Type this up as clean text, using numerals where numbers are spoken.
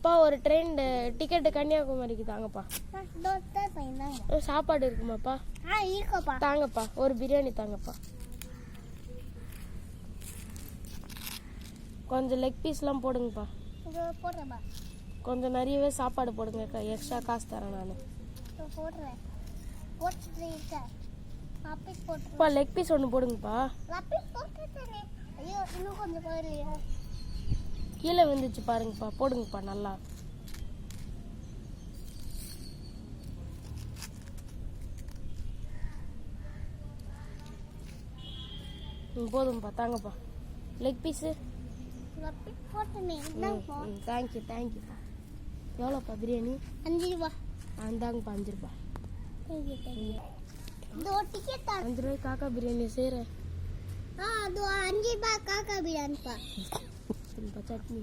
அப்பா ஒரு train ticket கன்னியாகுமரிக்கு தாங்கப்பா. சாப்பாடு இருக்குமாப்பா? தாங்கப்பா, ஒரு பிரியாணி தாங்கப்பா. கொஞ்சம் லெக் பீஸ்லாம் போடுங்கப்பா. கொஞ்சம் நிறையவே சாப்பாடு போடுங்க, எக்ஸ்ட்ரா காசு தரேன் நான். லெக் பீஸ் ஒன்று போடுங்கப்பா. கீழே விழுந்துச்சு பாருங்கப்பா, போடுங்கப்பா நல்லா. போதும்ப்பா, தாங்கப்பா லெக் பீஸு. தேங்க்யூ தேங்க்யூப்பா. எவ்வளோப்பா பிரியாணி? 5 ரூபா. தாங்கப்பா 5 ரூபா. 5 ரூபாய்க்கு காக்கா பிரியாணி செய்கிறேன். அது 5 ரூபாய் காக்கா பிரியாணிப்பா. சட்னி.